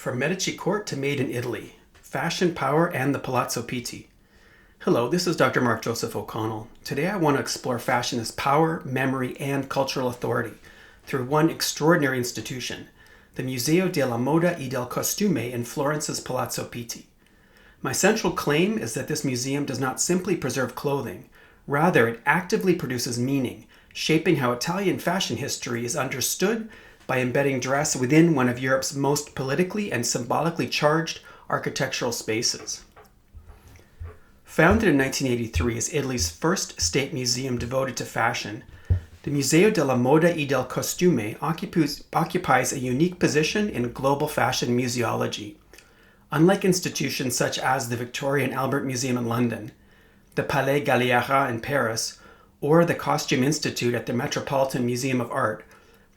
From Medici court to made in Italy, fashion, power, and the Palazzo Pitti. Hello, this is Dr. Mark Joseph O'Connell. Today I want to explore fashion as power, memory, and cultural authority through one extraordinary institution, the Museo della Moda e del Costume in Florence's Palazzo Pitti. My central claim is that this museum does not simply preserve clothing, rather it actively produces meaning, shaping how Italian fashion history is understood by embedding dress within one of Europe's most politically and symbolically charged architectural spaces. Founded in 1983 as Italy's first state museum devoted to fashion, the Museo della Moda e del Costume occupies a unique position in global fashion museology. Unlike institutions such as the Victoria and Albert Museum in London, the Palais Galliera in Paris, or the Costume Institute at the Metropolitan Museum of Art,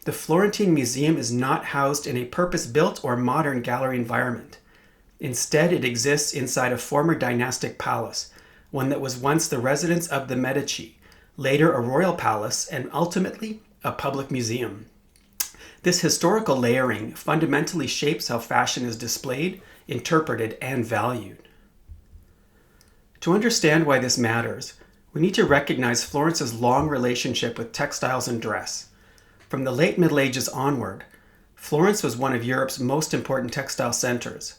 the Florentine Museum is not housed in a purpose-built or modern gallery environment. Instead, it exists inside a former dynastic palace, one that was once the residence of the Medici, later a royal palace, and ultimately a public museum. This historical layering fundamentally shapes how fashion is displayed, interpreted, and valued. To understand why this matters, we need to recognize Florence's long relationship with textiles and dress. From the late Middle Ages onward, Florence was one of Europe's most important textile centers.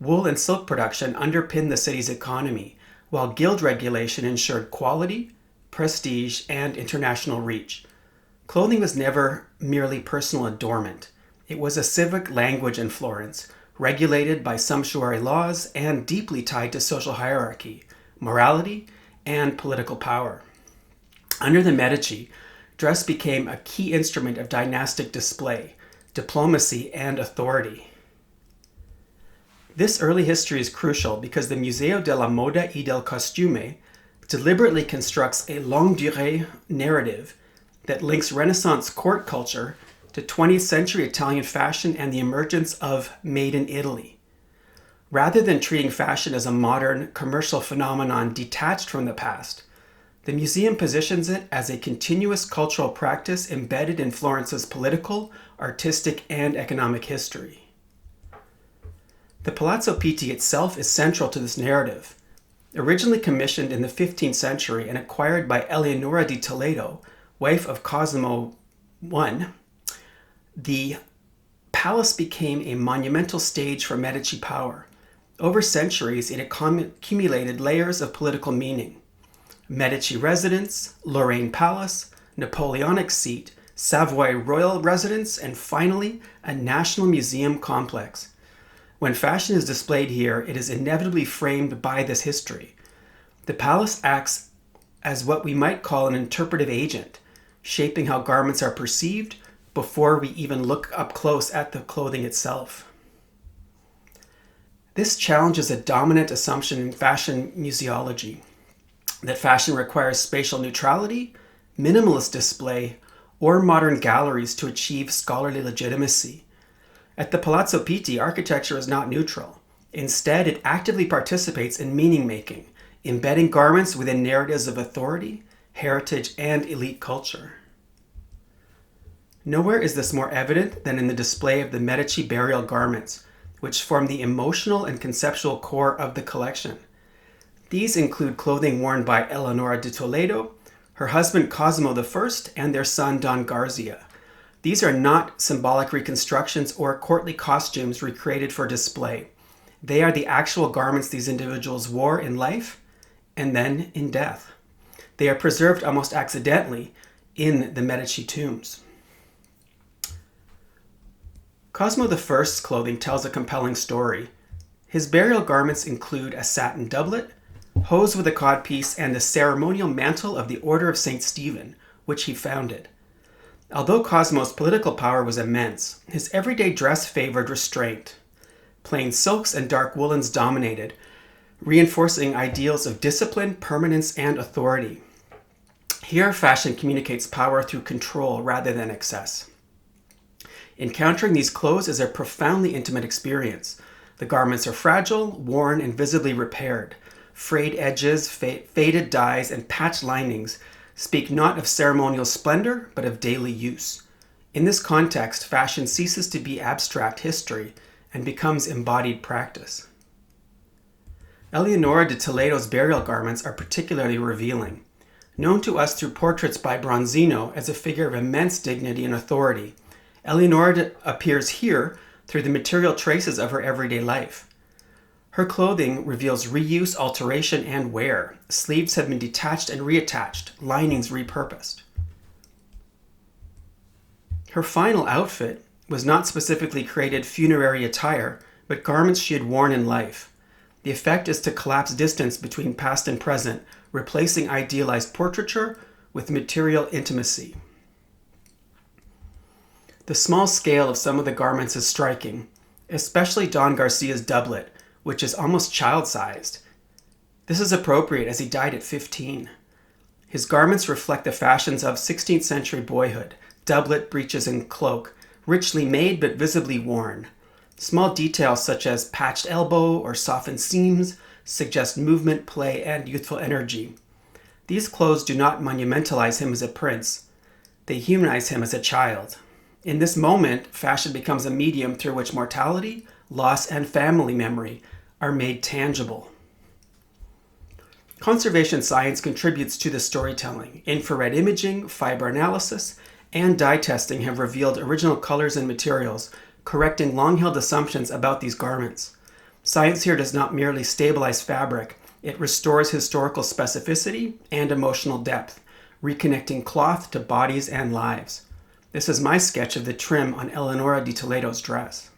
Wool and silk production underpinned the city's economy, while guild regulation ensured quality, prestige, and international reach. Clothing was never merely personal adornment. It was a civic language in Florence, regulated by sumptuary laws and deeply tied to social hierarchy, morality, and political power. Under the Medici, dress became a key instrument of dynastic display, diplomacy, and authority. This early history is crucial because the Museo della Moda e del Costume deliberately constructs a longue durée narrative that links Renaissance court culture to 20th century Italian fashion and the emergence of Made in Italy. Rather than treating fashion as a modern commercial phenomenon detached from the past, the museum positions it as a continuous cultural practice embedded in Florence's political, artistic, and economic history. The Palazzo Pitti itself is central to this narrative. Originally commissioned in the 15th century and acquired by Eleonora di Toledo, wife of Cosimo I, the palace became a monumental stage for Medici power. Over centuries, it accumulated layers of political meaning. Medici residence, Lorraine Palace, Napoleonic seat, Savoy royal residence, and finally, a national museum complex. When fashion is displayed here, it is inevitably framed by this history. The palace acts as what we might call an interpretive agent, shaping how garments are perceived before we even look up close at the clothing itself. This challenges a dominant assumption in fashion museology, that fashion requires spatial neutrality, minimalist display, or modern galleries to achieve scholarly legitimacy. At the Palazzo Pitti, architecture is not neutral. Instead, it actively participates in meaning-making, embedding garments within narratives of authority, heritage, and elite culture. Nowhere is this more evident than in the display of the Medici burial garments, which form the emotional and conceptual core of the collection. These include clothing worn by Eleonora di Toledo, her husband Cosimo I, and their son Don Garzia. These are not symbolic reconstructions or courtly costumes recreated for display. They are the actual garments these individuals wore in life and then in death. They are preserved almost accidentally in the Medici tombs. Cosimo I's clothing tells a compelling story. His burial garments include a satin doublet, hose with a codpiece, and the ceremonial mantle of the Order of St. Stephen, which he founded. Although Cosimo's political power was immense, his everyday dress favored restraint. Plain silks and dark woolens dominated, reinforcing ideals of discipline, permanence, and authority. Here, fashion communicates power through control rather than excess. Encountering these clothes is a profoundly intimate experience. The garments are fragile, worn, and visibly repaired. Frayed edges, faded dyes, and patched linings speak not of ceremonial splendor, but of daily use. In this context, fashion ceases to be abstract history and becomes embodied practice. Eleonora de Toledo's burial garments are particularly revealing. Known to us through portraits by Bronzino as a figure of immense dignity and authority, Eleonora appears here through the material traces of her everyday life. Her clothing reveals reuse, alteration, and wear. Sleeves have been detached and reattached, linings repurposed. Her final outfit was not specifically created funerary attire, but garments she had worn in life. The effect is to collapse distance between past and present, replacing idealized portraiture with material intimacy. The small scale of some of the garments is striking, especially Don Garcia's doublet, which is almost child-sized. This is appropriate as he died at 15. His garments reflect the fashions of 16th century boyhood, doublet, breeches, and cloak, richly made but visibly worn. Small details such as patched elbow or softened seams suggest movement, play, and youthful energy. These clothes do not monumentalize him as a prince. They humanize him as a child. In this moment, fashion becomes a medium through which mortality, loss, and family memory are made tangible. Conservation science contributes to the storytelling. Infrared imaging, fiber analysis, and dye testing have revealed original colors and materials, correcting long-held assumptions about these garments. Science here does not merely stabilize fabric, it restores historical specificity and emotional depth, reconnecting cloth to bodies and lives. This is my sketch of the trim on Eleonora de Toledo's dress.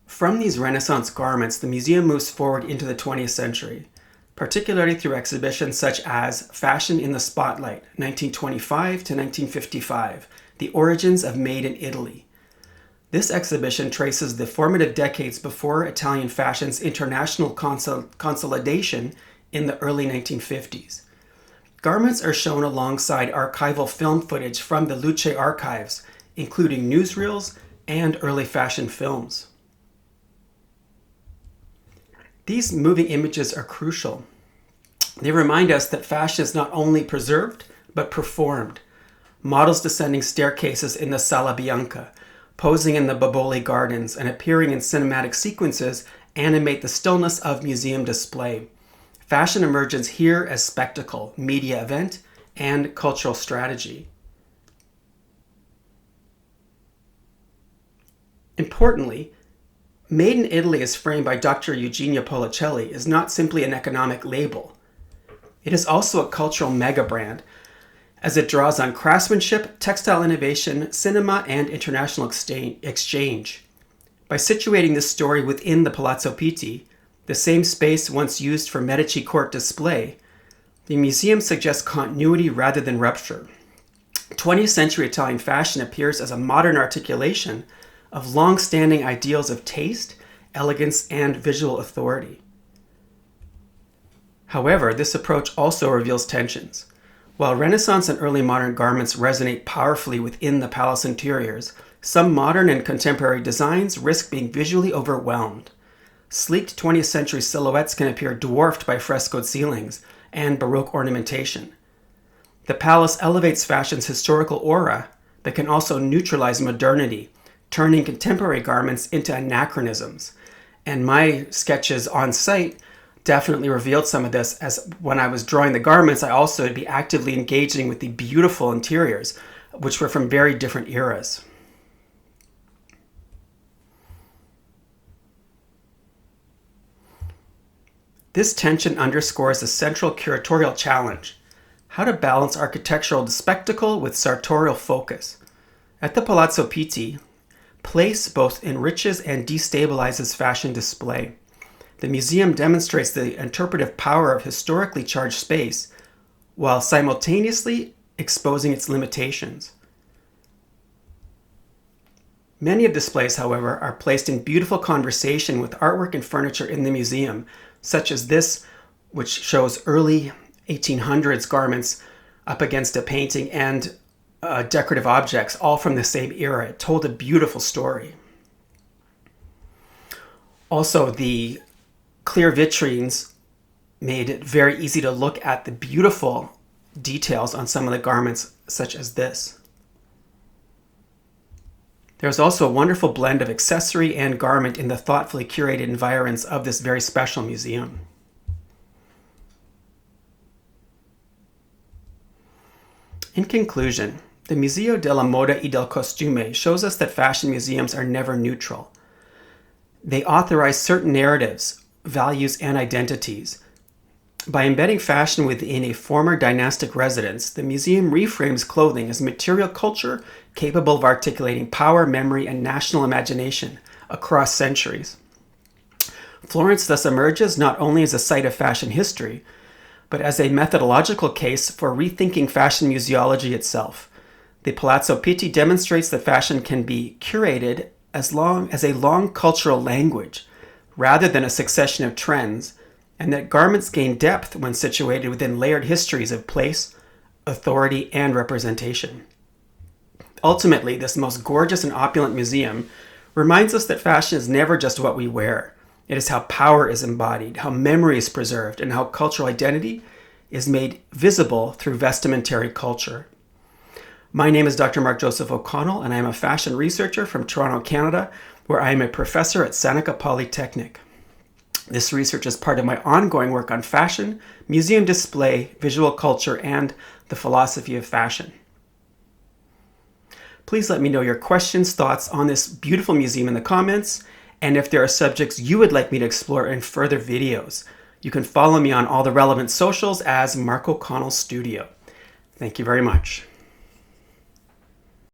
From these Renaissance garments, the museum moves forward into the 20th century, particularly through exhibitions such as Fashion in the Spotlight, 1925 to 1955, The Origins of Made in Italy. This exhibition traces the formative decades before Italian fashion's international consolidation in the early 1950s. Garments are shown alongside archival film footage from the Luce archives, including newsreels and early fashion films. These moving images are crucial. They remind us that fashion is not only preserved, but performed. Models descending staircases in the Sala Bianca, posing in the Boboli Gardens, and appearing in cinematic sequences animate the stillness of museum display. Fashion emerges here as spectacle, media event, and cultural strategy. Importantly, Made in Italy as framed by Dr. Eugenia Paulicelli is not simply an economic label. It is also a cultural mega-brand, as it draws on craftsmanship, textile innovation, cinema, and international exchange. By situating this story within the Palazzo Pitti, the same space once used for Medici court display, the museum suggests continuity rather than rupture. 20th century Italian fashion appears as a modern articulation of long-standing ideals of taste, elegance, and visual authority. However, this approach also reveals tensions. While Renaissance and early modern garments resonate powerfully within the palace interiors, some modern and contemporary designs risk being visually overwhelmed. Sleek 20th century silhouettes can appear dwarfed by frescoed ceilings and Baroque ornamentation. The palace elevates fashion's historical aura, but can also neutralize modernity, turning contemporary garments into anachronisms. And my sketches on site definitely revealed some of this, as when I was drawing the garments, I also would be actively engaging with the beautiful interiors, which were from very different eras. This tension underscores the central curatorial challenge: how to balance architectural spectacle with sartorial focus. At the Palazzo Pitti, place both enriches and destabilizes fashion display. The museum demonstrates the interpretive power of historically charged space while simultaneously exposing its limitations. Many of the displays, however, are placed in beautiful conversation with artwork and furniture in the museum, such as this, which shows early 1800s garments up against a painting and decorative objects, all from the same era. It told a beautiful story. Also, the clear vitrines made it very easy to look at the beautiful details on some of the garments, such as this. There's also a wonderful blend of accessory and garment in the thoughtfully curated environs of this very special museum. In conclusion, the Museo della Moda e del Costume shows us that fashion museums are never neutral. They authorize certain narratives, values, and identities. By embedding fashion within a former dynastic residence, the museum reframes clothing as material culture capable of articulating power, memory, and national imagination across centuries. Florence thus emerges not only as a site of fashion history, but as a methodological case for rethinking fashion museology itself. The Palazzo Pitti demonstrates that fashion can be curated as a long cultural language, rather than a succession of trends, and that garments gain depth when situated within layered histories of place, authority, and representation. Ultimately, this most gorgeous and opulent museum reminds us that fashion is never just what we wear. It is how power is embodied, how memory is preserved, and how cultural identity is made visible through vestimentary culture. My name is Dr. Mark Joseph O'Connell, and I am a fashion researcher from Toronto, Canada, where I am a professor at Seneca Polytechnic. This research is part of my ongoing work on fashion, museum display, visual culture, and the philosophy of fashion. Please let me know your questions, thoughts on this beautiful museum in the comments, and if there are subjects you would like me to explore in further videos. You can follow me on all the relevant socials as Mark O'Connell Studio. Thank you very much.